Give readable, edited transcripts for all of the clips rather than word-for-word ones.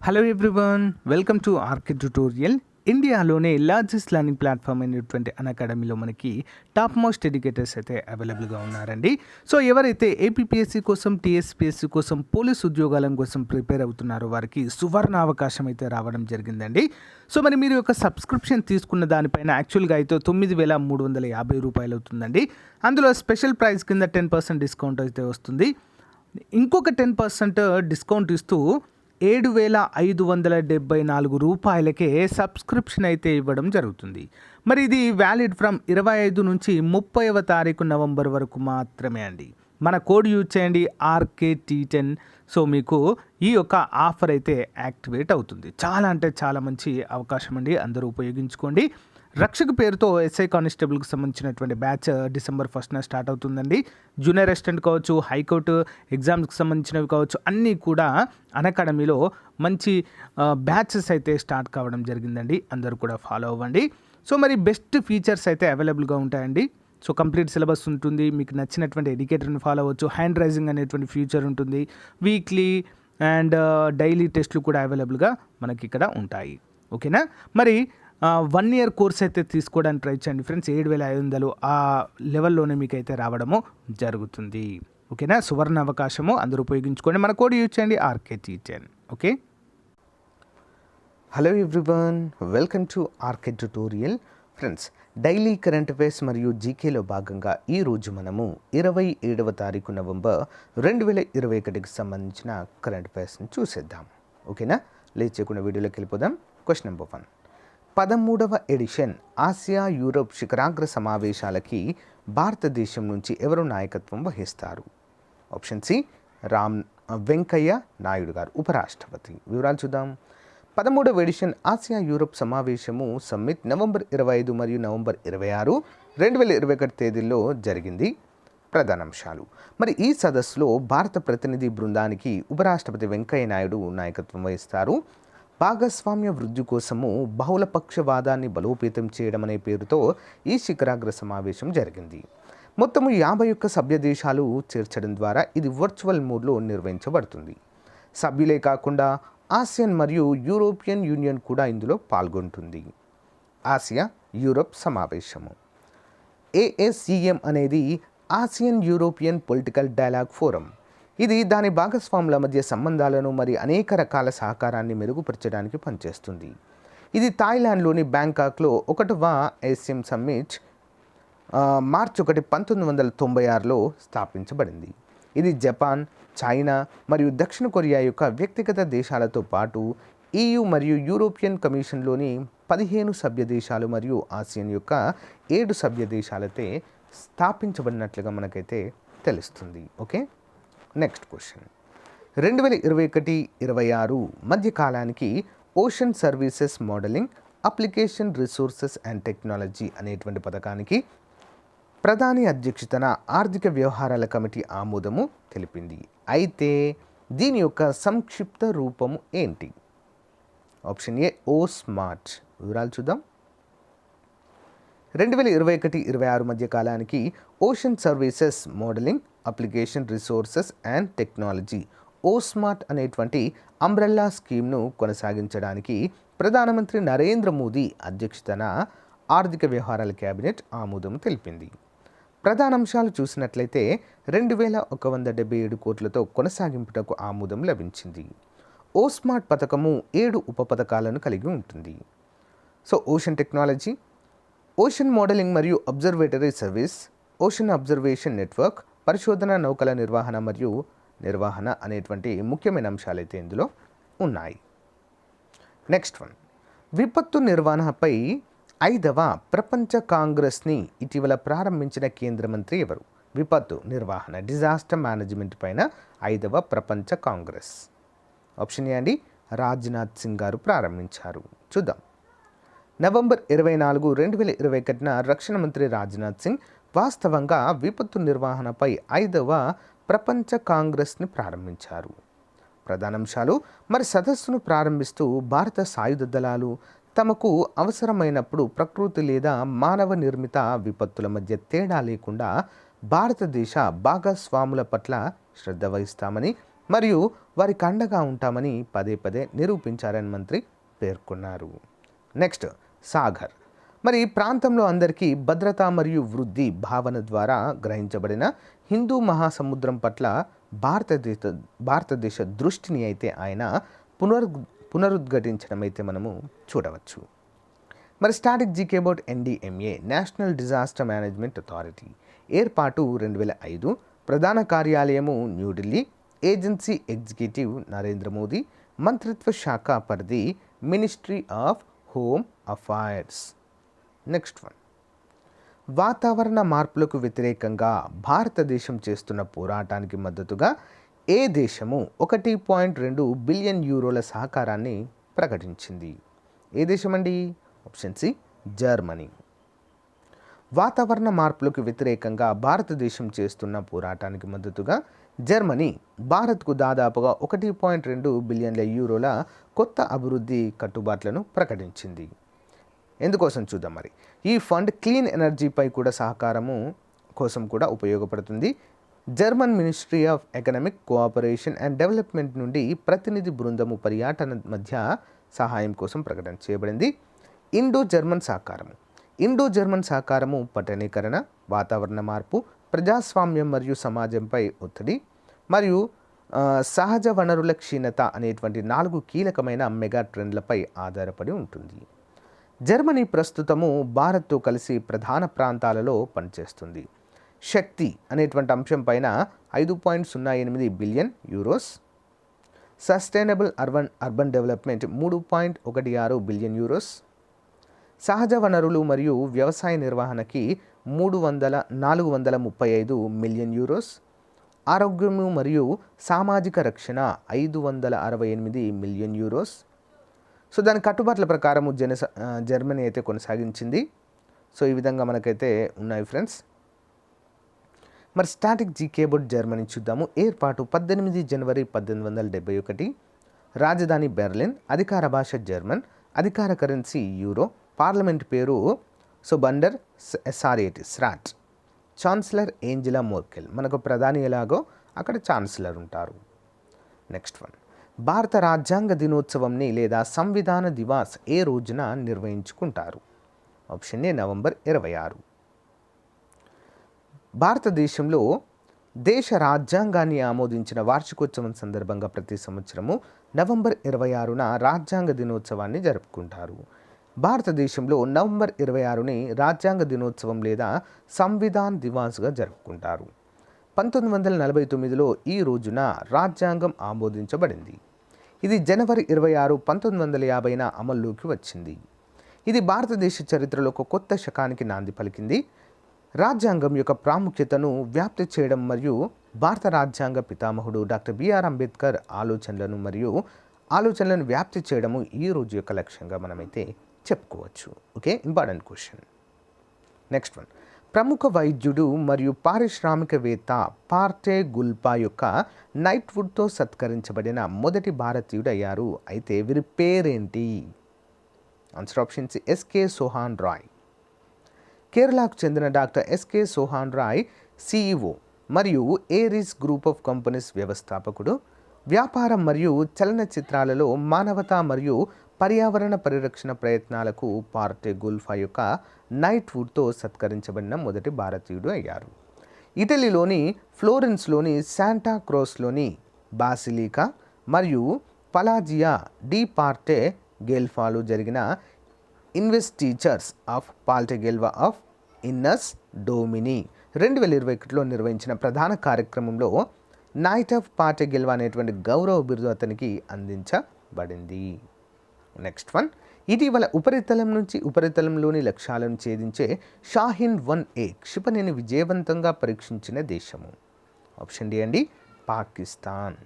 Hello everyone, welcome to RK tutorial. ఇండియాలోనే largest learning platform అయినటువంటి అకాడమీలో మనకి టాప్ మోస్ట్ ఎడ్యుకేటర్స్ అయితే అవైలబుల్గా ఉన్నారండి. సో ఎవరైతే ఏపీపీఎస్సీ కోసం, టీఎస్పీఎస్సీ కోసం, పోలీస్ ఉద్యోగాల కోసం ప్రిపేర్ అవుతున్నారో వారికి సువర్ణ అవకాశం అయితే రావడం జరిగిందండి. సో మరి మీరు యొక్క సబ్స్క్రిప్షన్ తీసుకున్న దానిపైన యాక్చువల్గా అయితే 9,350 రూపాయలు అవుతుందండి. అందులో స్పెషల్ ప్రైస్ కింద 10% డిస్కౌంట్ అయితే వస్తుంది. ఇంకొక 10% డిస్కౌంట్ ఇస్తూ 7,574 రూపాయలకే సబ్స్క్రిప్షన్ అయితే ఇవ్వడం జరుగుతుంది. మరి ఇది వ్యాలిడ్ ఫ్రమ్ 25 నుంచి 30వ తారీఖు నవంబర్ వరకు మాత్రమే అండి. మన కోడ్ యూజ్ చేయండి RKT10. సో మీకు ఈ యొక్క ఆఫర్ అయితే యాక్టివేట్ అవుతుంది. చాలా అంటే చాలా మంచి అవకాశం అండి, అందరూ ఉపయోగించుకోండి. రక్షక పేరుతో ఎస్ఐ కానిస్టేబుల్కి సంబంధించినటువంటి బ్యాచ్ డిసెంబర్ 1న స్టార్ట్ అవుతుందండి. జూనియర్ అసిస్టెంట్ కావచ్చు, హైకోర్టు ఎగ్జామ్స్కి సంబంధించినవి కావచ్చు, అన్నీ కూడా అకాడమీలో మంచి బ్యాచెస్ అయితే స్టార్ట్ కావడం జరిగిందండి. అందరూ కూడా ఫాలో అవ్వండి. సో మరి బెస్ట్ ఫీచర్స్ అయితే అవైలబుల్గా ఉంటాయండి. సో కంప్లీట్ సిలబస్ ఉంటుంది, మీకు నచ్చినటువంటి ఎడ్యుకేటర్ని ఫాలో అవ్వచ్చు, హ్యాండ్ రైజింగ్ అనేటువంటి ఫ్యూచర్ ఉంటుంది, వీక్లీ అండ్ డైలీ టెస్ట్లు కూడా అవైలబుల్గా మనకి ఇక్కడ ఉంటాయి. ఓకేనా? మరి 1 ఇయర్ కోర్స్ అయితే తీసుకోవడానికి ట్రై చేయండి ఫ్రెండ్స్. 7,500 ఆ లెవెల్లోనే మీకు అయితే రావడము జరుగుతుంది. ఓకేనా? సువర్ణ అవకాశము, అందరూ ఉపయోగించుకోండి. మన కోడ్ యూజ్ చేయండి RKT10. Okay. Hello everyone, welcome to RK tutorial. Friends, daily current affairs మరియు జీకేలో భాగంగా ఈరోజు మనము 27వ తారీఖు నవంబర్ 2021కి సంబంధించిన కరెంట్ అఫైర్స్ని చూసేద్దాం. ఓకేనా? లేట్ చేయకుండా వీడియోలోకి వెళ్ళిపోదాం. Question number 1. 13వ ఎడిషన్ ఆసియా యూరోప్ శిఖరాగ్ర సమావేశాలకి భారతదేశం నుంచి ఎవరు నాయకత్వం వహిస్తారు? ఆప్షన్ సి, వెంకయ్య నాయుడు గారు, ఉపరాష్ట్రపతి. వివరాలు చూద్దాం. 13వ ఎడిషన్ ఆసియా యూరోప్ సమావేశము సమ్మిట్ నవంబర్ 25 మరియు నవంబర్ 26, 2021 తేదీల్లో జరిగింది. ప్రధానాంశాలు. మరి ఈ సదస్సులో భారత ప్రతినిధి బృందానికి ఉపరాష్ట్రపతి వెంకయ్య నాయుడు నాయకత్వం వహిస్తారు. భాగస్వామ్య వృద్ధి కోసము బహుళపక్షవాదాన్ని బలోపేతం చేయడం అనే పేరుతో ఈ శిఖరాగ్ర సమావేశం జరిగింది. మొత్తము 51 సభ్య దేశాలు చేర్చడం ద్వారా ఇది వర్చువల్ మోడ్లో నిర్వహించబడుతుంది. సభ్యులే కాకుండా ఆసియన్ మరియు యూరోపియన్ యూనియన్ కూడా ఇందులో పాల్గొంటుంది. ఆసియా యూరోప్ సమావేశము ASEM అనేది Asian European political dialogue forum. ఇది దాని భాగస్వాముల మధ్య సంబంధాలను మరియు అనేక రకాల సహకారాన్ని మెరుగుపరచడానికి పనిచేస్తుంది. ఇది థాయిలాండ్లోని బ్యాంకాక్లో 1వ ASEM సమ్మిట్ మార్చి 1, 1996లో స్థాపించబడింది. ఇది జపాన్, చైనా మరియు దక్షిణ కొరియా యొక్క వ్యక్తిగత దేశాలతో పాటు EU మరియు యూరోపియన్ కమిషన్లోని 15 సభ్య దేశాలు మరియు ఆసియన్ యొక్క 7 సభ్య దేశాలతో స్థాపించబడినట్లుగా మనకైతే తెలుస్తుంది. ఓకే. Next question. 2021-26 మధ్యకాలానికి ocean services modelling, application resources and technology అనేటువంటి పథకానికి ప్రధాని అధ్యక్షతన ఆర్థిక వ్యవహారాల కమిటీ ఆమోదము తెలిపింది. అయితే దీని యొక్క సంక్షిప్త రూపము ఏంటి? Option A, OSMART. వివరాలు చూద్దాం. 2021-26 మధ్య కాలానికి ocean services modelling, application resources and technology OSMART అనేటువంటి అంబ్రెల్లా స్కీమ్ను కొనసాగించడానికి ప్రధానమంత్రి నరేంద్ర మోదీ అధ్యక్షతన ఆర్థిక వ్యవహారాల కేబినెట్ ఆమోదం తెలిపింది. ప్రధానాంశాలు చూసినట్లయితే 2,177 కోట్లతో కొనసాగింపుటకు ఆమోదం లభించింది. OSMART పథకము 7 ఉప పథకాలను కలిగి ఉంటుంది. So ocean technology, ocean modelling మరియు observatory service, ocean observation network, పరిశోధన, నౌకల నిర్వహణ మరియు నిర్వహణ అనేటువంటి ముఖ్యమైన అంశాలైతే ఇందులో ఉన్నాయి. Next one. విపత్తు నిర్వహణపై 5వ ప్రపంచ కాంగ్రెస్ని ఇటీవల ప్రారంభించిన కేంద్ర మంత్రి ఎవరు? విపత్తు నిర్వహణ, డిజాస్టర్ మేనేజ్మెంట్ పైన 5వ ప్రపంచ కాంగ్రెస్. ఆప్షన్ ఏ అండి, రాజ్నాథ్ సింగ్ గారు ప్రారంభించారు. చూద్దాం. నవంబర్ 24, 2021న రక్షణ మంత్రి రాజ్నాథ్ సింగ్ వాస్తవంగా విపత్తు నిర్వహణపై 5వ ప్రపంచ కాంగ్రెస్ని ప్రారంభించారు. ప్రధానాంశాలు. మరి సదస్సును ప్రారంభిస్తూ భారత సాయుధ దళాలు తమకు అవసరమైనప్పుడు ప్రకృతి లేదా మానవ నిర్మిత విపత్తుల మధ్య తేడా లేకుండా భారతదేశ భాగస్వాముల పట్ల శ్రద్ధ వహిస్తామని మరియు వారికి అండగా ఉంటామని పదే పదే నిరూపించారని మంత్రి పేర్కొన్నారు. నెక్స్ట్ సాగర్. మరి ప్రాంతంలో అందరికీ భద్రత మరియు వృద్ధి భావన ద్వారా గ్రహించబడిన హిందూ మహాసముద్రం పట్ల భారతదేశ దృష్టిని అయితే ఆయన పునరుద్ఘాటించడం అయితే మనము చూడవచ్చు. మరి static GK about NDMA national disaster management authority ఏర్పాటు 2005, ప్రధాన కార్యాలయము న్యూఢిల్లీ, ఏజెన్సీ ఎగ్జిక్యూటివ్ నరేంద్ర మోదీ, మంత్రిత్వ శాఖ పరిధి ministry of home affairs. Next one, వాతావరణ మార్పులకు వ్యతిరేకంగా భారతదేశం చేస్తున్న పోరాటానికి మద్దతుగా ఏ దేశము 1.2 బిలియన్ యూరోల సహకారాన్ని ప్రకటించింది? ఏ దేశం అండి? Option C Germany. వాతావరణ మార్పులకు వ్యతిరేకంగా భారతదేశం చేస్తున్న పోరాటానికి మద్దతుగా జర్మనీ భారత్కు దాదాపుగా 1.2 బిలియన్ల యూరోల కొత్త అభివృద్ధి కట్టుబాట్లను ప్రకటించింది. ఎందుకోసం చూద్దాం. మరి ఈ ఫండ్ క్లీన్ ఎనర్జీపై కూడా సహకారము కోసం కూడా ఉపయోగపడుతుంది. German ministry of economic cooperation and development నుండి ప్రతినిధి బృందము పర్యటన మధ్య సహాయం కోసం ప్రకటన చేయబడింది. ఇండో జర్మన్ సహకారము పట్టణీకరణ, వాతావరణ మార్పు, ప్రజాస్వామ్యం మరియు సమాజంపై ఒత్తిడి మరియు సహజ వనరుల క్షీణత అనేటువంటి 4 కీలకమైన మెగా ట్రెండ్లపై ఆధారపడి ఉంటుంది. జర్మనీ ప్రస్తుతము భారత్తో కలిసి ప్రధాన ప్రాంతాలలో పనిచేస్తుంది. శక్తి అనేటువంటి అంశం పైన 5.08 billion euros, sustainable urban development 3.16 billion euros, సహజ వనరులు మరియు వ్యవసాయ నిర్వహణకి 435 మిలియన్ యూరోస్, ఆరోగ్యము మరియు సామాజిక రక్షణ 568 మిలియన్ యూరోస్. సో దాని కట్టుబాట్ల ప్రకారము జర్మనీ అయితే కొనసాగించింది. సో ఈ విధంగా మనకైతే ఉన్నాయి ఫ్రెండ్స్. మరి స్టాటిక్ జీకే అబౌట్ జర్మనీ చూద్దాము. ఏర్పాటు 18 జనవరి 1871, రాజధాని బెర్లిన్, అధికార భాష జర్మన్, అధికార కరెన్సీ యూరో, పార్లమెంట్ పేరు సుబండర్ స్రాట్, ఛాన్సలర్ ఏంజెలా మోర్కెల్. మనకు ప్రధాని ఎలాగో అక్కడ ఛాన్సలర్ ఉంటారు. నెక్స్ట్ వన్, భారత రాజ్యాంగ దినోత్సవంని లేదా సంవిధాన దివాస్ ఏ రోజున నిర్వహించుకుంటారు? Option A November 26. భారతదేశంలో దేశ రాజ్యాంగాన్ని ఆమోదించిన వార్షికోత్సవం సందర్భంగా ప్రతి సంవత్సరము నవంబర్ 26న రాజ్యాంగ దినోత్సవాన్ని జరుపుకుంటారు. భారతదేశంలో నవంబర్ 26ని రాజ్యాంగ దినోత్సవం లేదా సంవిధాన్ దివాస్గా జరుపుకుంటారు. 1949లో ఈ రోజున రాజ్యాంగం ఆమోదించబడింది. ఇది జనవరి 26, 1950న అమల్లోకి వచ్చింది. ఇది భారతదేశ చరిత్రలో ఒక కొత్త శకానికి నాంది పలికింది. రాజ్యాంగం యొక్క ప్రాముఖ్యతను వ్యాప్తి చేయడం మరియు భారత రాజ్యాంగ పితామహుడు డాక్టర్ బిఆర్ అంబేద్కర్ ఆలోచనలను వ్యాప్తి చేయడము ఈ రోజు యొక్క లక్ష్యంగా మనమైతే చెప్పుకోవచ్చు. Okay, important question. Next one, ప్రముఖ వైద్యుడు మరియు పారిశ్రామికవేత్త పార్టే గుల్పా యొక్క నైట్వుడ్తో సత్కరించబడిన మొదటి భారతీయుడు అయ్యారు. అయితే వీరి పేరేంటి? Answer option C SK Sohan Roy. కేరళకు చెందిన doctor SK Sohan Roy CEO మరియు ఏరిస్ గ్రూప్ ఆఫ్ కంపెనీస్ వ్యవస్థాపకుడు. వ్యాపారం మరియు చలనచిత్రాలలో మానవతా మరియు పర్యావరణ పరిరక్షణ ప్రయత్నాలకు పార్టే గుల్ఫా యొక్క నైట్వుడ్తో సత్కరించబడిన మొదటి భారతీయుడు అయ్యారు. ఇటలీలోని ఫ్లోరెన్స్లోని శాంటా క్రోస్లోని బాసిలికా మరియు పలాజియా డి పార్టే గెల్ఫాలో జరిగిన ఇన్వెస్టిచర్స్ ఆఫ్ పార్టే గెల్వా ఆఫ్ ఇన్నస్ డోమిని 2021లో నిర్వహించిన ప్రధాన కార్యక్రమంలో నైట్ ఆఫ్ పార్టే గెల్వా అనేటువంటి గౌరవ బిరుదు అతనికి అందించబడింది. నెక్స్ట్ వన్, ఇటీవల ఉపరితలం నుంచి ఉపరితలంలోని లక్ష్యాలను ఛేదించే షాహీన్ 1A క్షిపణిని విజయవంతంగా పరీక్షించిన దేశము? ఆప్షన్ డి అండి పాకిస్తాన్.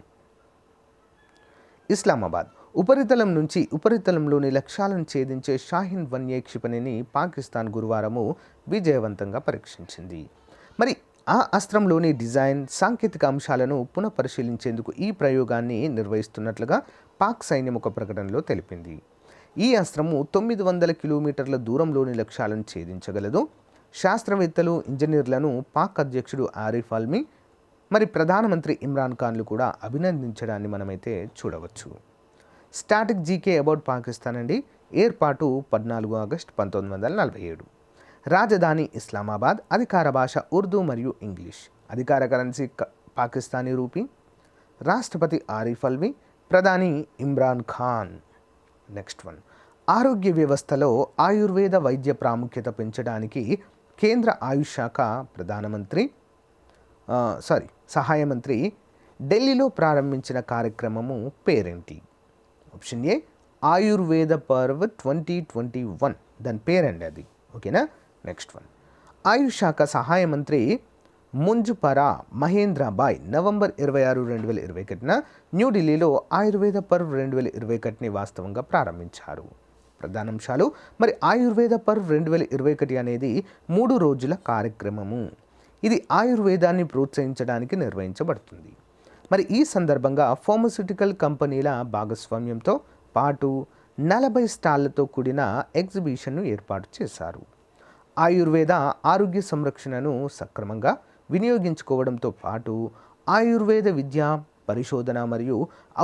ఇస్లామాబాద్, ఉపరితలం నుంచి ఉపరితలంలోని లక్ష్యాలను ఛేదించే షాహీన్ 1A క్షిపణిని పాకిస్తాన్ గురువారము విజయవంతంగా పరీక్షించింది. మరి ఆ అస్త్రంలోని డిజైన్, సాంకేతిక అంశాలను పునఃపరిశీలించేందుకు ఈ ప్రయోగాన్ని నిర్వహిస్తున్నట్లుగా పాక్ సైన్యం ఒక ప్రకటనలో తెలిపింది. ఈ అస్త్రము 900 కిలోమీటర్ల దూరంలోని లక్ష్యాలను ఛేదించగలదు. శాస్త్రవేత్తలు, ఇంజనీర్లను పాక్ అధ్యక్షుడు ఆరిఫ్ అల్మీ మరి ప్రధానమంత్రి ఇమ్రాన్ ఖాన్లు కూడా అభినందించడాన్ని మనమైతే చూడవచ్చు. స్టాటిక్ జీకే అబౌట్ పాకిస్తాన్ అండి. ఏర్పాటు 14 ఆగస్టు 1947. రాజధాని ఇస్లామాబాద్. అధికార భాష ఉర్దూ మరియు ఇంగ్లీష్. అధికార కరెన్సీ పాకిస్తానీ రూపీ. రాష్ట్రపతి ఆరిఫ్ అల్వి. ప్రధాని ఇమ్రాన్ ఖాన్. నెక్స్ట్ వన్, ఆరోగ్య వ్యవస్థలో ఆయుర్వేద వైద్య ప్రాముఖ్యత పెంచడానికి కేంద్ర ఆయుష్ శాఖ సహాయ మంత్రి ఢిల్లీలో ప్రారంభించిన కార్యక్రమము పేరేంటి? ఆప్షన్ ఏ ఆయుర్వేద పర్వ్ 2021, దాని పేరండి అది. ఓకేనా. నెక్స్ట్ వన్, ఆయుష్ శాఖ సహాయ మంత్రి ముంజుపరా మహేంద్రబాయ్ నవంబర్ 26, 2021 న్యూఢిల్లీలో ఆయుర్వేద పర్వ్ 2021ని వాస్తవంగా ప్రారంభించారు. ప్రధానాంశాలు. మరి ఆయుర్వేద పర్వ్ 2021 అనేది 3 రోజుల కార్యక్రమము. ఇది ఆయుర్వేదాన్ని ప్రోత్సహించడానికి నిర్వహించబడుతుంది. మరి ఈ సందర్భంగా ఫార్మస్యూటికల్ కంపెనీల భాగస్వామ్యంతో పాటు 40 స్టాళ్లతో కూడిన ఎగ్జిబిషన్ను ఏర్పాటు చేశారు. ఆయుర్వేద ఆరోగ్య సంరక్షణను సక్రమంగా వినియోగించుకోవడంతో పాటు ఆయుర్వేద విద్య, పరిశోధన మరియు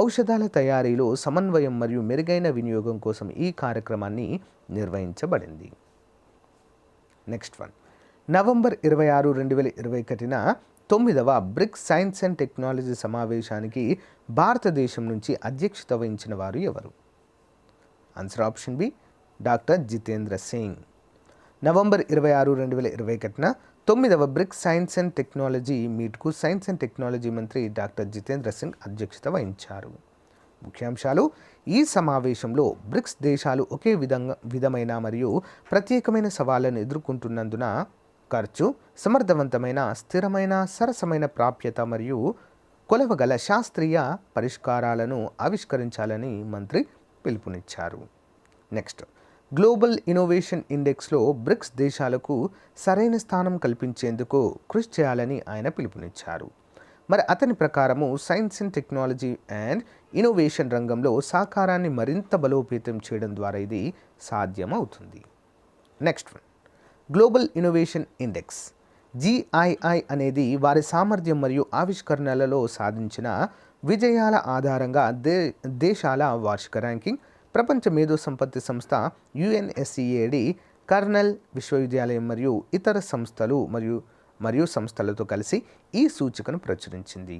ఔషధాల తయారీలో సమన్వయం మరియు మెరుగైన వినియోగం కోసం ఈ కార్యక్రమాన్ని నిర్వహించబడింది. నెక్స్ట్ వన్, నవంబర్ 26, 2021 9వ బ్రిక్స్ సైన్స్ అండ్ టెక్నాలజీ సమావేశానికి భారతదేశం నుంచి అధ్యక్షత వహించిన వారు ఎవరు? Answer option B doctor Jitendra Singh. November 26, 2021 9వ బ్రిక్స్ సైన్స్ అండ్ టెక్నాలజీ మీట్కు సైన్స్ అండ్ టెక్నాలజీ మంత్రి డాక్టర్ జితేంద్ర సింగ్ అధ్యక్షత వహించారు. ముఖ్యాంశాలు. ఈ సమావేశంలో బ్రిక్స్ దేశాలు ఒకే విధమైన మరియు ప్రత్యేకమైన సవాళ్లను ఎదుర్కొంటున్నందున ఖర్చు, సమర్థవంతమైన, స్థిరమైన, సరసమైన ప్రాప్యత మరియు కొలవగల శాస్త్రీయ పరిష్కారాలను ఆవిష్కరించాలని మంత్రి పిలుపునిచ్చారు. నెక్స్ట్, గ్లోబల్ ఇన్నోవేషన్ ఇండెక్స్లో బ్రిక్స్ దేశాలకు సరైన స్థానం కల్పించేందుకు కృషి చేయాలని ఆయన పిలుపునిచ్చారు. మరి అతని ప్రకారము science and technology and innovation రంగంలో సహకారాన్ని మరింత బలోపేతం చేయడం ద్వారా ఇది సాధ్యమవుతుంది. Next one, global innovation index GII అనేది వారి సామర్థ్యం మరియు ఆవిష్కరణలలో సాధించిన విజయాల ఆధారంగా దేశాల వార్షిక ర్యాంకింగ్. ప్రపంచ మేధో సంపత్తి సంస్థ UNSCAD, కర్నెల్ విశ్వవిద్యాలయం మరియు ఇతర సంస్థలు మరియు సంస్థలతో కలిసి ఈ సూచికను ప్రచురించింది.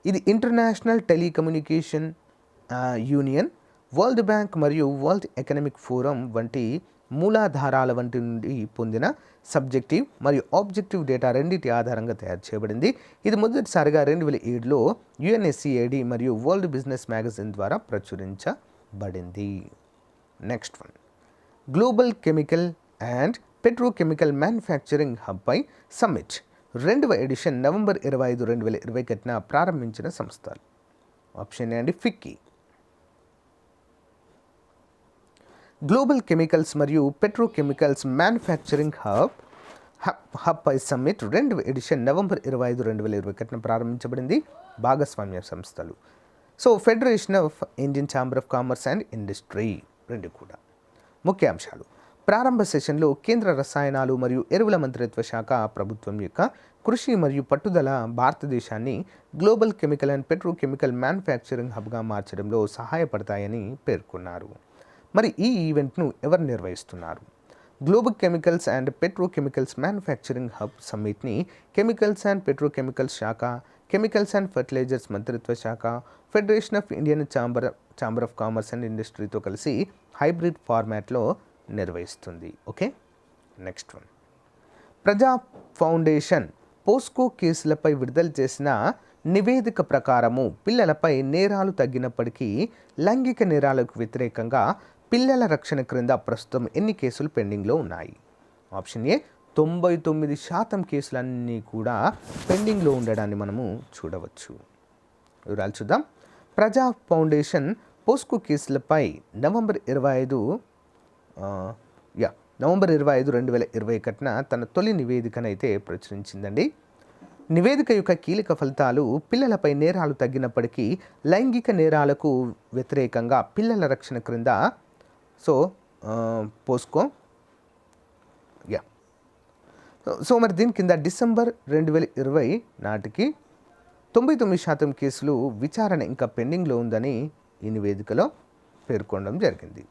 ఇది international telecommunication union, world bank మరియు వరల్డ్ ఎకనామిక్ ఫోరం వంటి మూలాధారాల వంటి నుండి పొందిన సబ్జెక్టివ్ మరియు ఆబ్జెక్టివ్ డేటా రెండింటి ఆధారంగా తయారు చేయబడింది. ఇది మొదటిసారిగా 2007లో UNSCAD మరియు వరల్డ్ బిజినెస్ మ్యాగజైన్ ద్వారా ప్రచురించబడింది. Next one, global chemical and petrochemical manufacturing హబ్పై సమ్మిట్ 2వ ఎడిషన్ నవంబర్ 25, 2021 ప్రారంభించిన సంస్థలు. ఆప్షన్ ఏ అండి ఫిక్కీ. గ్లోబల్ కెమికల్స్ మరియు పెట్రోకెమికల్స్ మ్యానుఫ్యాక్చరింగ్ హబ్పై సమ్మిట్ 2వ ఎడిషన్ నవంబర్ 25, 2021 ప్రారంభించబడింది. భాగస్వామ్య సంస్థలు federation of Indian chamber of commerce and industry రెండు కూడా. ముఖ్యాంశాలు. ప్రారంభ సెషన్లో కేంద్ర రసాయనాలు మరియు ఎరువుల మంత్రిత్వ శాఖ ప్రభుత్వం యొక్క కృషి మరియు పట్టుదల భారతదేశాన్ని global chemical and petrochemical manufacturing హబ్గా మార్చడంలో సహాయపడతాయని పేర్కొన్నారు. మరి ఈ ఈవెంట్ను ఎవరు నిర్వహిస్తున్నారు? Global chemicals and petrochemicals manufacturing hub సమ్మిట్ని కెమికల్స్ అండ్ పెట్రోకెమికల్స్ శాఖ, కెమికల్స్ అండ్ ఫర్టిలైజర్స్ మంత్రిత్వ శాఖ, federation of Indian chamber of commerce and ఇండస్ట్రీతో కలిసి హైబ్రిడ్ ఫార్మాట్లో నిర్వహిస్తుంది. Okay. Next one, Praja foundation POCSO కేసులపై విడుదల చేసిన నివేదిక ప్రకారము పిల్లలపై నేరాలు తగ్గినప్పటికీ లైంగిక నేరాలకు వ్యతిరేకంగా పిల్లల రక్షణ క్రింద ప్రస్తుతం ఎన్ని కేసులు పెండింగ్లో ఉన్నాయి? ఆప్షన్ ఏ 99% కేసులన్నీ కూడా పెండింగ్లో ఉండడాన్ని మనము చూడవచ్చు. వివరాలు చూద్దాం. ప్రజా ఫౌండేషన్ పోస్కో కేసులపై నవంబర్ 25, 2021 తన తొలి నివేదికనైతే ప్రచురించిందండి. నివేదిక యొక్క కీలక ఫలితాలు పిల్లలపై నేరాలు తగ్గినప్పటికీ లైంగిక నేరాలకు వ్యతిరేకంగా పిల్లల రక్షణ క్రింద పోస్కో మరి దీని కింద డిసెంబర్ 2020 నాటికి 99% కేసులు విచారణ ఇంకా పెండింగ్లో ఉందని ఈ నివేదికలో పేర్కొనడం జరిగింది.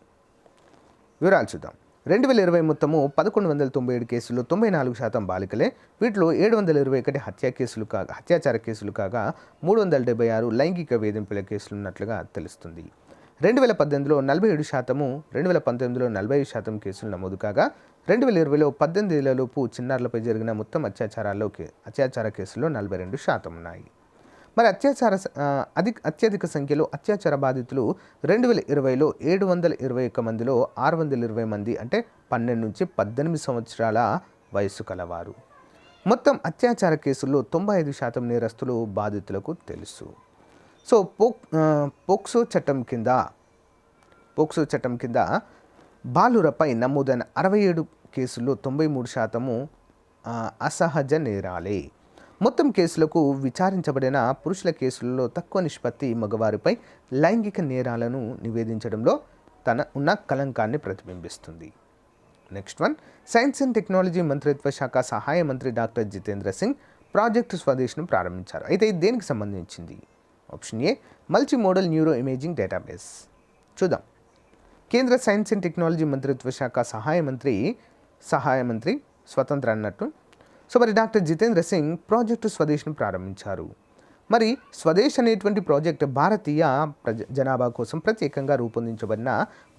వివరాలు చూద్దాం. 2020 మొత్తము 1197 కేసులు 94% బాలికలే. వీటిలో 721 హత్యాచార కేసులు కాగా 376 లైంగిక వేధింపుల కేసులు ఉన్నట్లుగా తెలుస్తుంది. 2018లో 47%, 2019లో 45% కేసులు నమోదు కాగా 2020లో 18 ఏళ్లలోపు చిన్నారులపై జరిగిన మొత్తం అత్యాచార కేసుల్లో 42% ఉన్నాయి. మరి అత్యధిక సంఖ్యలో అత్యాచార బాధితులు 2020లో 721 మందిలో 620 మంది అంటే 12 నుంచి 18 సంవత్సరాల వయస్సు కలవారు. మొత్తం అత్యాచార కేసుల్లో 95% నేరస్తులు బాధితులకు తెలుసు. సో పోక్సో చట్టం కింద బాలురపై నమోదైన 67 కేసుల్లో 93% అసహజ నేరాలే. మొత్తం కేసులకు విచారించబడిన పురుషుల కేసులలో తక్కువ నిష్పత్తి మగవారిపై లైంగిక నేరాలను నివేదించడంలో ఉన్న కళంకాన్ని ప్రతిబింబిస్తుంది. Next one, science and technology మంత్రిత్వ శాఖ సహాయ మంత్రి డాక్టర్ జితేంద్ర సింగ్ ప్రాజెక్ట్ స్వదేశ్ను ప్రారంభించారు. అయితే ఇది దేనికి సంబంధించింది? Option A, multi modal neuro imaging database. చూద్దాం. కేంద్ర సైన్స్ అండ్ టెక్నాలజీ మంత్రిత్వ శాఖ సహాయ మంత్రి స్వతంత్ర అన్నట్టు. సో మరి డాక్టర్ జితేంద్ర సింగ్ ప్రాజెక్టు స్వదేశ్ను ప్రారంభించారు. మరి స్వదేశ్ అనేటువంటి ప్రాజెక్ట్ భారతీయ జనాభా కోసం ప్రత్యేకంగా రూపొందించబడిన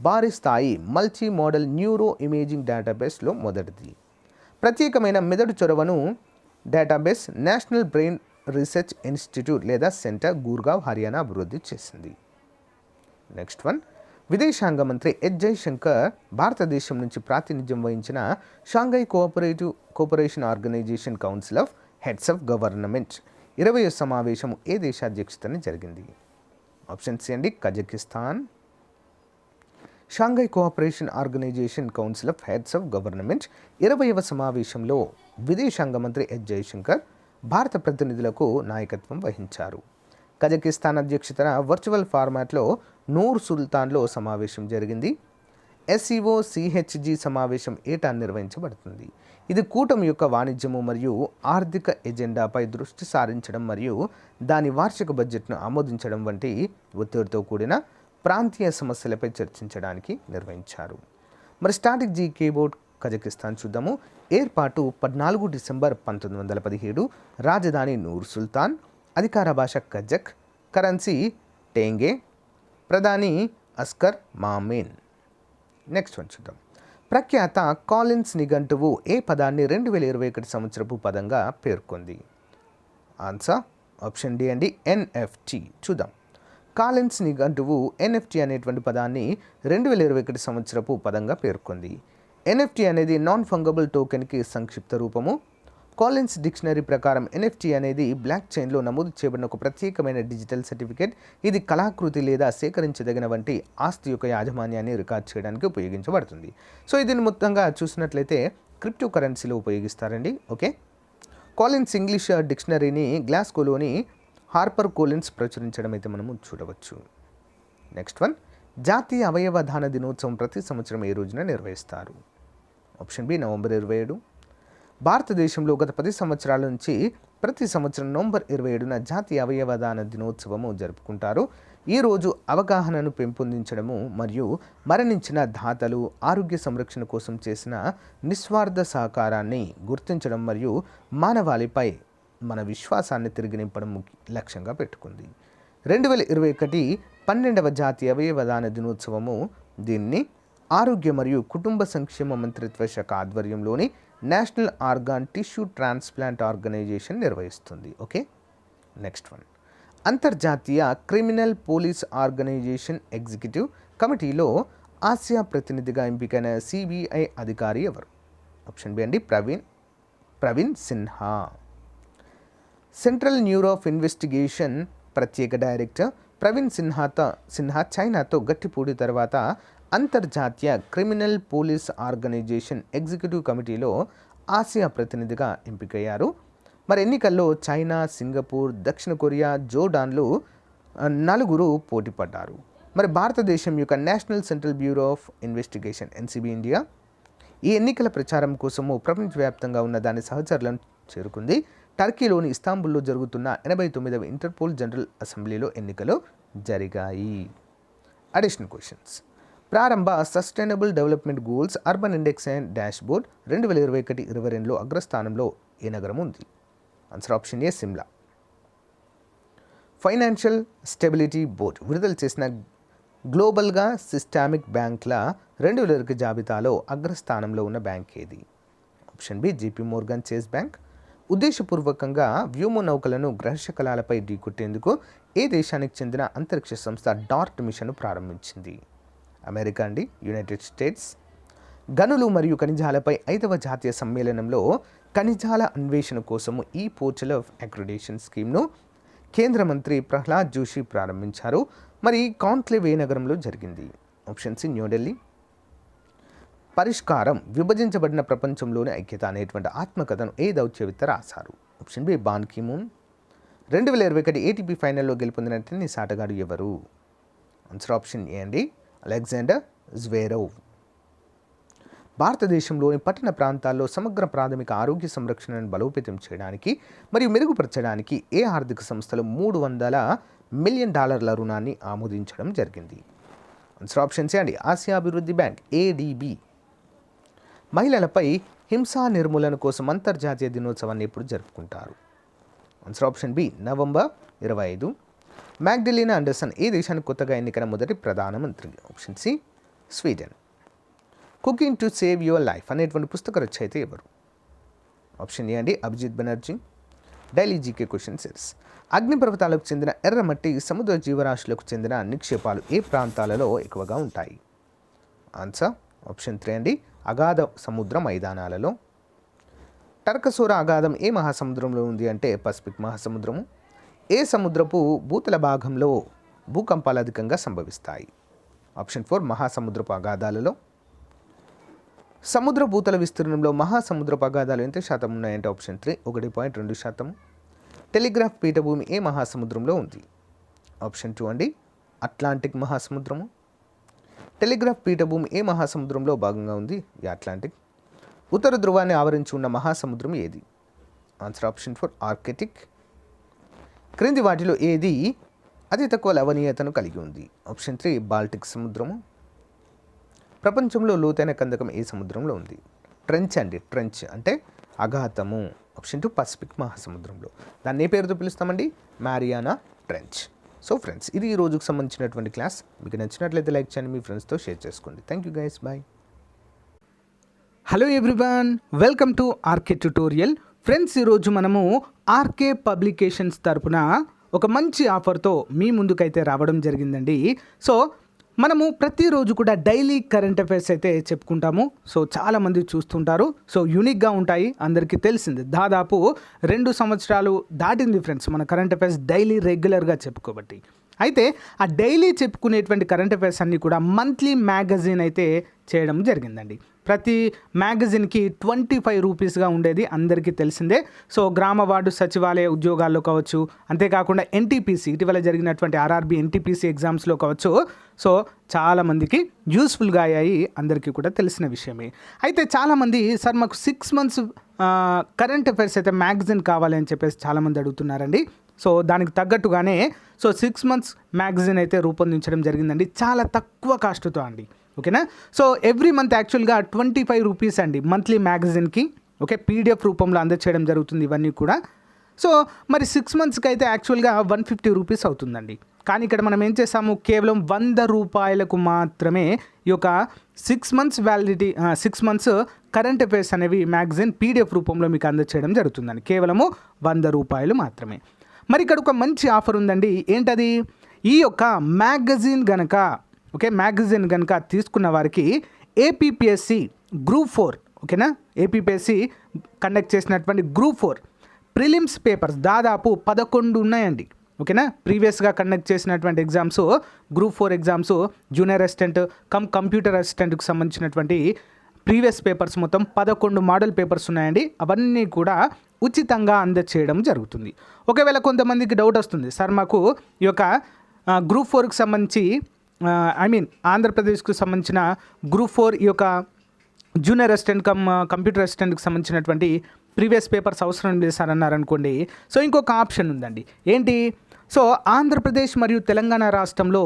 భారీ స్థాయి మల్టీ మోడల్ న్యూరో ఇమేజింగ్ డేటాబేస్లో మొదటిది. ప్రత్యేకమైన మెదడు చొరవను database national brain research institute లేదా సెంటర్, గుర్గావ్, హర్యానా అభివృద్ధి చేసింది. నెక్స్ట్ వన్, విదేశాంగ మంత్రి ఎస్ జైశంకర్ భారతదేశం నుంచి ప్రాతినిధ్యం వహించిన Shanghai cooperation organisation council of heads of government 20వ సమావేశం ఏ దేశ అధ్యక్షతన జరిగింది? ఆప్షన్ సి అండి, Kazakhstan. Shanghai cooperation organisation council of heads of government 20వ సమావేశంలో విదేశాంగ మంత్రి ఎస్ జైశంకర్ భారత ప్రతినిధులకు నాయకత్వం వహించారు. కజకిస్తాన్ అధ్యక్షతన వర్చువల్ ఫార్మాట్లో నూర్ సుల్తాన్లో సమావేశం జరిగింది. ఎస్సీఓ సిహెచ్జి సమావేశం ఏటా నిర్వహించబడుతుంది. ఇది కూటమి యొక్క వాణిజ్యము మరియు ఆర్థిక ఎజెండాపై దృష్టి సారించడం మరియు దాని వార్షిక బడ్జెట్ను ఆమోదించడం వంటి ఒత్తిడితో కూడిన ప్రాంతీయ సమస్యలపై చర్చించడానికి నిర్వహించారు. మరి స్టాటిక్ జీకే బోర్డ్ కజకిస్తాన్ చూద్దాము. ఏర్పాటు 14 డిసెంబర్ 1917. రాజధాని నూర్ సుల్తాన్. అధికార భాష కజక్. కరెన్సీ టెంగే. ప్రధాని అస్కర్ మామేన్. నెక్స్ట్ వన్ చూద్దాం. ప్రఖ్యాత కాలిన్స్ నిఘంటువు ఏ పదాన్ని 2021 సంవత్సరపు పదంగా పేర్కొంది? ఆన్సర్ ఆప్షన్ డి అండి, ఎన్ఎఫ్టి. చూద్దాం. కాలిన్స్ నిఘంటువు ఎన్ఎఫ్టి అనేటువంటి పదాన్ని 2021 సంవత్సరపు పదంగా పేర్కొంది. ఎన్ఎఫ్టి అనేది నాన్ ఫంగబుల్ టోకెన్కి సంక్షిప్త రూపము. కాలిన్స్ డిక్షనరీ ప్రకారం ఎన్ఎఫ్టి అనేది బ్లాక్ చైన్లో నమోదు చేయబడిన ఒక ప్రత్యేకమైన డిజిటల్ సర్టిఫికేట్. ఇది కళాకృతి లేదా సేకరించదగిన వంటి ఆస్తి యొక్క యాజమాన్యాన్ని రికార్డ్ చేయడానికి ఉపయోగించబడుతుంది. సో దీన్ని మొత్తంగా చూసినట్లయితే క్రిప్టో కరెన్సీలో ఉపయోగిస్తారండి. ఓకే. కాలిన్స్ ఇంగ్లీష్ డిక్షనరీని గ్లాస్గోలోని హార్పర్ కోలిన్స్ ప్రచురించడం అయితే మనము చూడవచ్చు. నెక్స్ట్ వన్, జాతీయ అవయవ దాన దినోత్సవం ప్రతి సంవత్సరం ఏ రోజున నిర్వహిస్తారు? Option B, November 27. భారతదేశంలో గత 10 సంవత్సరాల నుంచి ప్రతి సంవత్సరం నవంబర్ 27న జాతీయ అవయవ దాన దినోత్సవము జరుపుకుంటారు. ఈ రోజు అవగాహనను పెంపొందించడము మరియు మరణించిన దాతలు ఆరోగ్య సంరక్షణ కోసం చేసిన నిస్వార్థ సహకారాన్ని గుర్తించడం మరియు మానవాళిపై మన విశ్వాసాన్ని తిరిగి నింపడం లక్ష్యంగా పెట్టుకుంది. 2021 12వ జాతీయ అవయవ దాన దినోత్సవము దీన్ని ఆరోగ్య మరియు కుటుంబ సంక్షేమ మంత్రిత్వ శాఖ ఆధ్వర్యంలోని national organ tissue transplant organization నిర్వహిస్తుంది. ఓకే. నెక్స్ట్ వన్, అంతర్జాతీయ క్రిమినల్ పోలీస్ ఆర్గనైజేషన్ ఎగ్జిక్యూటివ్ కమిటీలో ఆసియా ప్రతినిధిగా ఎంపికైన సిబిఐ అధికారి ఎవరు? ఆప్షన్ బి అండి, Praveen Sinha. Central bureau of investigation ప్రత్యేక డైరెక్టర్ ప్రవీణ్ సిన్హా చైనాతో గట్టిపోటీ తర్వాత అంతర్జాతీయ క్రిమినల్ పోలీస్ ఆర్గనైజేషన్ ఎగ్జిక్యూటివ్ కమిటీలో ఆసియా ప్రతినిధిగా ఎంపికయ్యారు. మరి ఎన్నికల్లో చైనా, సింగపూర్, దక్షిణ కొరియా, జోర్డాన్లు 4 పోటీ పడ్డారు. మరి భారతదేశం యొక్క national central bureau of investigation NCB India ఈ ఎన్నికల ప్రచారం కోసము ప్రపంచవ్యాప్తంగా ఉన్న దాని సహచరులను చేరుకుంది. టర్కీలోని ఇస్తాంబుల్లో జరుగుతున్న 89వ ఇంటర్పోల్ జనరల్ అసెంబ్లీలో ఎన్నికలు జరిగాయి. Additional questions. ప్రారంభ sustainable development goals urban index and dashboard 2021-22లో అగ్రస్థానంలో ఏ నగరం ఉంది? Answer option A Shimla. Financial stability board విడుదల చేసిన గ్లోబల్గా సిస్టమిక్ బ్యాంక్ల 2020 జాబితాలో అగ్రస్థానంలో ఉన్న బ్యాంక్ ఏది? Option B JP Morgan Chase bank. ఉద్దేశపూర్వకంగా వ్యోమనౌకలను గ్రహశకలాలపై ఢీకొట్టేందుకు ఏ దేశానికి చెందిన అంతరిక్ష సంస్థ డార్ట్ మిషన్ను ప్రారంభించింది? అమెరికా అండి, యునైటెడ్ స్టేట్స్. గనులు మరియు ఖనిజాలపై 5వ జాతీయ సమ్మేళనంలో ఖనిజాల అన్వేషణ కోసము ఈ పోర్టల్ ఆఫ్ అక్రిడేషన్ స్కీమ్ను కేంద్ర మంత్రి ప్రహ్లాద్ జోషి ప్రారంభించారు. మరి కాన్క్లేవ్ ఏ నగరంలో జరిగింది? Option C New Delhi. పరిష్కారం విభజించబడిన ప్రపంచంలోని ఐక్యత అనేటువంటి ఆత్మకథను ఏ దౌత్యవేత్త రాశారు? Option be Ban Ki Moon. 2021 ATP ఫైనల్లో గెలుపొందిన టెన్నిస్ ఆటగాడు ఎవరు? ఆన్సర్ ఆప్షన్ ఏ అండి అలెగ్జాండర్ జ్వేరేవ్. భారతదేశంలోని పట్టణ ప్రాంతాల్లో సమగ్ర ప్రాథమిక ఆరోగ్య సంరక్షణను బలోపేతం చేయడానికి మరియు మెరుగుపరచడానికి ఏ ఆర్థిక సంస్థలు $300 మిలియన్ రుణాన్ని ఆమోదించడం జరిగింది? ఆన్సర్ ఆప్షన్ సి అండి ఆసియా అభివృద్ధి బ్యాంక్ ADB. మహిళలపై హింసా నిర్మూలన కోసం అంతర్జాతీయ దినోత్సవాన్ని ఎప్పుడు జరుపుకుంటారు? Answer option B November 25. Magdalena Andersson ఏ దేశానికి కొత్తగా ఎన్నికైన మొదటి ప్రధానమంత్రి? Option C Sweden. Cooking to save your life అనేటువంటి పుస్తక రచయిత ఎవరు? ఆప్షన్ ఏ అండి Abhijit Banerjee. Daily GK question series. అగ్నిపర్వతాలకు చెందిన ఎర్రమట్టి సముద్ర జీవరాశులకు చెందిన నిక్షేపాలు ఏ ప్రాంతాలలో ఎక్కువగా ఉంటాయి? ఆన్సర్ ఆప్షన్ 3 అండి అగాధ సముద్ర మైదానాలలో. టర్కసోరా అగాధం ఏ మహాసముద్రంలో ఉంది అంటే పసిఫిక్ మహాసముద్రము. ఏ సముద్రపు భూతల భాగంలో భూకంపాలు అధికంగా సంభవిస్తాయి? ఆప్షన్ 4 మహాసముద్రపు అగాధాలలో. సముద్ర భూతల విస్తీర్ణంలో మహాసముద్రపు అగాధాలు ఎంత శాతం ఉన్నాయంటే ఆప్షన్ 3 1.2%. టెలిగ్రాఫ్ పీఠభూమి ఏ మహాసముద్రంలో ఉంది? ఆప్షన్ 2 అండి అట్లాంటిక్ మహాసముద్రము. టెలిగ్రాఫ్ పీఠభూమి ఏ మహాసముద్రంలో భాగంగా ఉంది? ఈ అట్లాంటిక్. ఉత్తర ధ్రువాన్ని ఆవరించి ఉన్న మహాసముద్రం ఏది? Answer option 4 Arctic. క్రింది వాటిలో ఏది అతి తక్కువ లవణీయతను కలిగి ఉంది? ఆప్షన్ 3 బాల్టిక్ సముద్రము. ప్రపంచంలో లోతైన కందకం ఏ సముద్రంలో ఉంది? ట్రెంచ్ అండి, ట్రెంచ్ అంటే అఘాతము. ఆప్షన్ 2 పసిఫిక్ మహాసముద్రంలో. దాన్ని ఏ పేరుతో పిలుస్తామండి? Mariana trench. సో ఫ్రెండ్స్, ఇది ఈ రోజుకు సంబంధించినటువంటి క్లాస్. మీకు నచ్చినట్లయితే లైక్ చేయండి, మీ ఫ్రెండ్స్తో షేర్ చేసుకోండి. Thank you guys, bye. Hello everyone, welcome to RK tutorial. Friends, ఈరోజు మనము ఆర్కే పబ్లికేషన్స్ తరపున ఒక మంచి ఆఫర్తో మీ ముందుకైతే రావడం జరిగిందండి. సో మనము ప్రతిరోజు కూడా డైలీ కరెంట్ అఫైర్స్ అయితే చెప్పుకుంటాము. సో చాలామంది చూస్తుంటారు. సో యూనిక్గా ఉంటాయి, అందరికీ తెలిసింది. దాదాపు 2 సంవత్సరాలు దాటింది ఫ్రెండ్స్ మన కరెంట్ అఫైర్స్ డైలీ రెగ్యులర్గా చెప్పుకోబట్టి. అయితే ఆ డైలీ చెప్పుకునేటువంటి కరెంట్ అఫైర్స్ అన్నీ కూడా మంత్లీ మ్యాగజైన్ అయితే చేయడం జరిగిందండి. ప్రతి మ్యాగజైన్కి 25 రూపీస్గా ఉండేది, అందరికీ తెలిసిందే. సో గ్రామ వార్డు సచివాలయ ఉద్యోగాల్లో కావచ్చు, అంతేకాకుండా NTPC ఇటీవల జరిగినటువంటి RRB NTPC ఎగ్జామ్స్లో కావచ్చు. సో చాలామందికి యూస్ఫుల్గా అయ్యాయి, అందరికీ కూడా తెలిసిన విషయమే. అయితే చాలామంది సార్ మాకు 6 months కరెంట్ అఫైర్స్ అయితే మ్యాగజైన్ కావాలి అని చెప్పేసి చాలామంది అడుగుతున్నారండి. సో దానికి తగ్గట్టుగానే 6 months మ్యాగజైన్ అయితే రూపొందించడం జరిగిందండి, చాలా తక్కువ కాస్ట్తో అండి. ఓకేనా? సో ఎవ్రీ మంత్ యాక్చువల్గా 25 రూపీస్ అండి మంత్లీ మ్యాగజైన్కి. ఓకే, PDF రూపంలో అందచేయడం జరుగుతుంది ఇవన్నీ కూడా. సో మరి 6 monthsకి అయితే యాక్చువల్గా 150 రూపీస్ అవుతుందండి. కానీ ఇక్కడ మనం ఏం చేసాము, కేవలం 100 రూపాయలకు మాత్రమే ఈ యొక్క 6 months validity 6 months current affairs అనేవి మ్యాగజైన్ PDF రూపంలో మీకు అందచేయడం జరుగుతుందండి. కేవలము 100 రూపాయలు మాత్రమే. మరి ఇక్కడ ఒక మంచి ఆఫర్ ఉందండి. ఏంటది? ఈ యొక్క మ్యాగజైన్ గనక తీసుకున్న వారికి APPSC Group 4, ఓకేనా, APPSC కండక్ట్ చేసినటువంటి Group 4 ప్రిలిమ్స్ పేపర్స్ దాదాపు 11 ఉన్నాయండి. ఓకేనా, ప్రీవియస్గా కండక్ట్ చేసినటువంటి exams Group 4 exams junior assistant computer అసిస్టెంట్కి సంబంధించినటువంటి ప్రీవియస్ పేపర్స్ మొత్తం 11 మోడల్ పేపర్స్ ఉన్నాయండి. అవన్నీ కూడా ఉచితంగా అందచేయడం జరుగుతుంది. ఒకవేళ కొంతమందికి డౌట్ వస్తుంది, సార్ మాకు ఈ యొక్క Group 4కి సంబంధించి ఆంధ్రప్రదేశ్కి సంబంధించిన Group 4 ఈ యొక్క జూనియర్ అసిస్టెంట్ కంప్యూటర్ అసిస్టెంట్కి సంబంధించినటువంటి ప్రీవియస్ పేపర్స్ అవసరం లేదు సార్ అన్నారనుకోండి, సో ఇంకొక ఆప్షన్ ఉందండి. ఏంటి? సో ఆంధ్రప్రదేశ్ మరియు తెలంగాణ రాష్ట్రంలో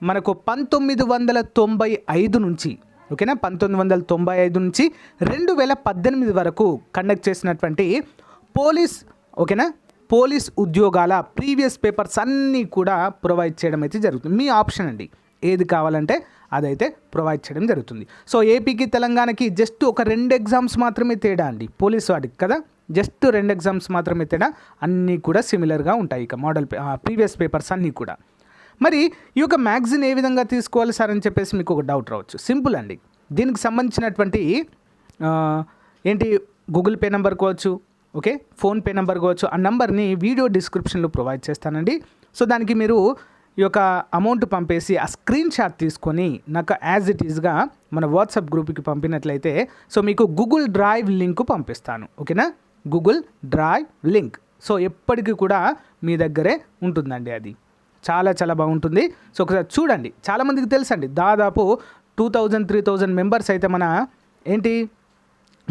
మనకు 1995 నుంచి, ఓకేనా, 1995 నుంచి 2018 వరకు కండక్ట్ చేసినటువంటి పోలీస్ ఉద్యోగాల ప్రీవియస్ పేపర్స్ అన్నీ కూడా ప్రొవైడ్ చేయడం అయితే జరుగుతుంది. మీ ఆప్షన్ అండి, ఏది కావాలంటే అదైతే ప్రొవైడ్ చేయడం జరుగుతుంది. సో ఏపీకి తెలంగాణకి జస్ట్ ఒక 2 ఎగ్జామ్స్ మాత్రమే తేడా అండి, పోలీస్ వాటికి కదా, జస్ట్ 2 ఎగ్జామ్స్ మాత్రమే తేడా, అన్నీ కూడా సిమిలర్గా ఉంటాయి. ఇక మోడల్ ప్రీవియస్ పేపర్స్ అన్నీ కూడా. మరి ఈ యొక్క మ్యాగజైన్ ఏ విధంగా తీసుకోవాలి సార్ అని చెప్పేసి మీకు ఒక డౌట్ రావచ్చు. సింపుల్ అండి, దీనికి సంబంధించినటువంటి ఏంటి, గూగుల్ పే నెంబర్ కావచ్చు, ఓకే, ఫోన్పే నెంబర్ కావచ్చు, ఆ నెంబర్ని వీడియో డిస్క్రిప్షన్లో ప్రొవైడ్ చేస్తానండి. సో దానికి మీరు ఈ యొక్క అమౌంట్ పంపేసి ఆ స్క్రీన్ షాట్ తీసుకొని నాకు యాజ్ ఇట్ ఈజ్గా మన వాట్సాప్ గ్రూప్కి పంపినట్లయితే సో మీకు గూగుల్ డ్రైవ్ లింక్ పంపిస్తాను, ఓకేనా, గూగుల్ డ్రైవ్ లింక్. సో ఎప్పటికీ కూడా మీ దగ్గరే ఉంటుందండి, అది చాలా చాలా బాగుంటుంది. సో ఒకసారి చూడండి. చాలామందికి తెలుసండి, దాదాపు 2000-3000 మెంబర్స్ అయితే మన ఏంటి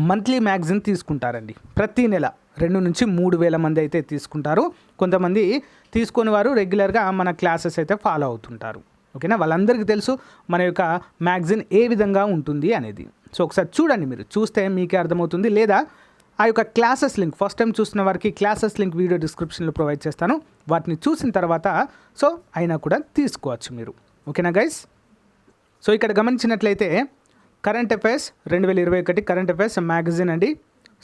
మంత్లీ మ్యాగజైన్ తీసుకుంటారండి. ప్రతి నెల 2 నుంచి 3,000 మంది అయితే తీసుకుంటారు. కొంతమంది తీసుకొని వారు రెగ్యులర్గా మన క్లాసెస్ అయితే ఫాలో అవుతుంటారు, ఓకేనా. వాళ్ళందరికీ తెలుసు మన యొక్క మ్యాగజైన్ ఏ విధంగా ఉంటుంది అనేది. సో ఒకసారి చూడండి, మీరు చూస్తే మీకే అర్థమవుతుంది. లేదా ఆ యొక్క క్లాసెస్ లింక్ ఫస్ట్ టైం చూసిన వారికి క్లాసెస్ లింక్ వీడియో డిస్క్రిప్షన్లో ప్రొవైడ్ చేస్తాను. వాటిని చూసిన తర్వాత సో అయినా కూడా తీసుకోవచ్చు మీరు, ఓకేనా గైస్. సో ఇక్కడ గమనించినట్లయితే current affairs 2021 current affairs magazine అండి.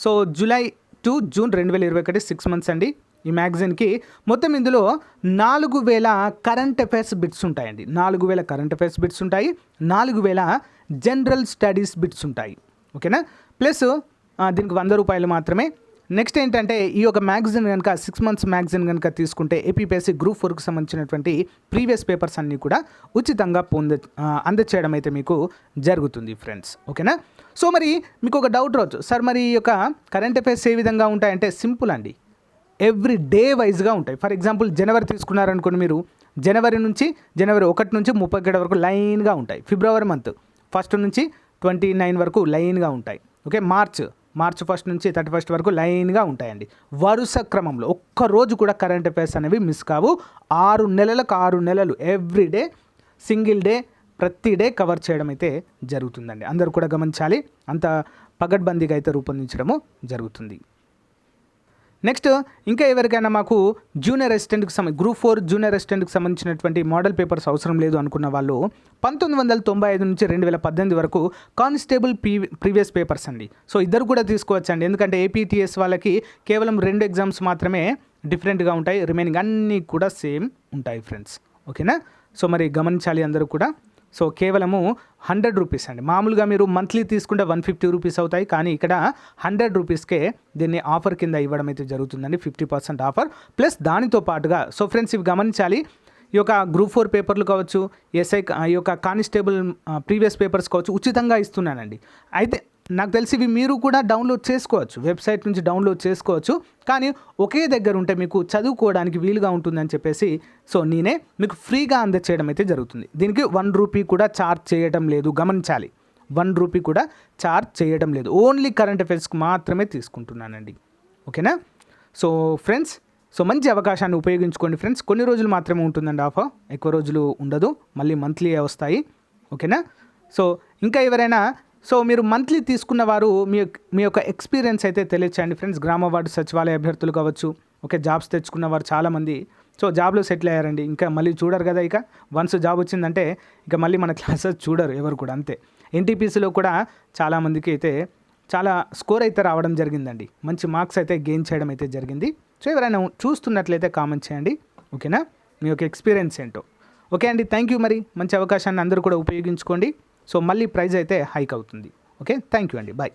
So July to June 2021 6 months అండి. ఈ మ్యాగజైన్కి మొత్తం ఇందులో 4,000 కరెంట్ అఫైర్స్ బిట్స్ ఉంటాయండి. 4,000 కరెంట్ అఫైర్స్ బిట్స్ ఉంటాయి, 4,000 జనరల్ స్టడీస్ బిట్స్ ఉంటాయి, ఓకేనా. ప్లస్ దీనికి 100 రూపాయలు మాత్రమే. నెక్స్ట్ ఏంటంటే ఈ యొక్క మ్యాగజైన్ కనుక 6 మంత్స్ మ్యాగజైన్ కనుక తీసుకుంటే ఏపీపీఎస్సీ గ్రూప్ 4కి సంబంధించినటువంటి ప్రీవియస్ పేపర్స్ అన్నీ కూడా ఉచితంగా అందచేయడం అయితే మీకు జరుగుతుంది ఫ్రెండ్స్, ఓకేనా. సో మరి మీకు ఒక డౌట్ రావచ్చు, సార్ మరి ఈ యొక్క కరెంట్ అఫైర్స్ ఏ విధంగా ఉంటాయంటే సింపుల్ అండి, ఎవ్రీ డే వైజ్గా ఉంటాయి. ఫర్ ఎగ్జాంపుల్ జనవరి తీసుకున్నారనుకోండి, మీరు జనవరి 1 నుంచి 31 వరకు లైన్గా ఉంటాయి. ఫిబ్రవరి మంత్ 1 నుంచి 29 వరకు లైన్గా ఉంటాయి, ఓకే. మార్చ్ 1 నుంచి 31 వరకు లైన్గా ఉంటాయండి. వరుస క్రమంలో ఒక్కరోజు కూడా కరెంట్ అఫైర్స్ అనేవి మిస్ కావు. 6 నెలలకు 6 నెలలు ఎవ్రీ డే, సింగిల్ డే, ప్రతి డే కవర్ చేయడం అయితే జరుగుతుందండి. అందరూ కూడా గమనించాలి, అంత పగడ్బందీగా అయితే రూపొందించడము జరుగుతుంది. నెక్స్ట్ ఇంకా ఎవరికైనా మాకు జూనియర్ అసిస్టెంట్కి గ్రూప్ 4 జూనియర్ అసిస్టెంట్కి సంబంధించినటువంటి మోడల్ పేపర్స్ అవసరం లేదు అనుకున్న వాళ్ళు 1995 నుంచి 2018 వరకు కానిస్టేబుల్ ప్రీవియస్ పేపర్స్ అండి. సో ఇద్దరు కూడా తీసుకోవచ్చండి, ఎందుకంటే ఏపీటీఎస్ వాళ్ళకి కేవలం 2 ఎగ్జామ్స్ మాత్రమే డిఫరెంట్గా ఉంటాయి, రిమైనింగ్ అన్నీ కూడా సేమ్ ఉంటాయి ఫ్రెండ్స్, ఓకేనా. సో మరి గమనించాలి అందరూ కూడా. సో కేవలము 100 రూపీస్ అండి. మామూలుగా మీరు మంత్లీ తీసుకుంటే 150 రూపీస్ అవుతాయి, కానీ ఇక్కడ 100 రూపీస్కే దీన్ని ఆఫర్ కింద ఇవ్వడం అయితే జరుగుతుందండి. 50% ఆఫర్ ప్లస్ దానితో పాటుగా. సో ఫ్రెండ్స్ ఇవి గమనించాలి, ఈ యొక్క గ్రూప్ 4 పేపర్లు కావచ్చు, ఎస్ఐ ఈ యొక్క కానిస్టేబుల్ ప్రీవియస్ పేపర్స్ కావచ్చు ఉచితంగా ఇస్తున్నానండి. అయితే నాకు తెలిసి ఇవి మీరు కూడా డౌన్లోడ్ చేసుకోవచ్చు, వెబ్సైట్ నుంచి డౌన్లోడ్ చేసుకోవచ్చు, కానీ ఒకే దగ్గర ఉంటే మీకు చదువుకోవడానికి వీలుగా ఉంటుందని చెప్పేసి సో నేనే మీకు ఫ్రీగా అందచేయడం అయితే జరుగుతుంది. దీనికి 1 రూపీ కూడా ఛార్జ్ చేయడం లేదు, గమనించాలి, 1 రూపీ కూడా ఛార్జ్ చేయడం లేదు, ఓన్లీ కరెంట్ అఫైర్స్కి మాత్రమే తీసుకుంటున్నానండి, ఓకేనా. సో ఫ్రెండ్స్, సో మంచి అవకాశాన్ని ఉపయోగించుకోండి ఫ్రెండ్స్. కొన్ని రోజులు మాత్రమే ఉంటుందండి ఆఫర్, ఎక్కువ రోజులు ఉండదు, మళ్ళీ మంత్లీ వస్తాయి, ఓకేనా. సో ఇంకా ఎవరైనా సో మీరు మంత్లీ తీసుకున్న వారు మీ యొక్క ఎక్స్పీరియన్స్ అయితే తెలియచేయండి ఫ్రెండ్స్. గ్రామ వార్డు సచివాలయ అభ్యర్థులు కావచ్చు, ఓకే, జాబ్స్ తెచ్చుకున్న వారు చాలామంది సో జాబ్లో సెటిల్ అయ్యారండి. ఇంకా మళ్ళీ చూడరు కదా, ఇక వన్స్ జాబ్ వచ్చిందంటే ఇక మళ్ళీ మన క్లాసెస్ చూడరు ఎవరు కూడా, అంతే. ఎన్టీపీసీలో కూడా చాలామందికి అయితే చాలా స్కోర్ అయితే రావడం జరిగిందండి, మంచి మార్క్స్ అయితే గెయిన్ చేయడం అయితే జరిగింది. సో ఎవరైనా చూస్తున్నట్లయితే కామెంట్ చేయండి, ఓకేనా, మీ యొక్క ఎక్స్పీరియన్స్ ఏంటో. ఓకే అండి, థ్యాంక్ యూ. మరి మంచి అవకాశాన్ని అందరూ కూడా ఉపయోగించుకోండి. సో మళ్ళీ ప్రైజ్ అయితే హైక్ అవుతుంది, ఓకే. థ్యాంక్ యూ అండి, బాయ్.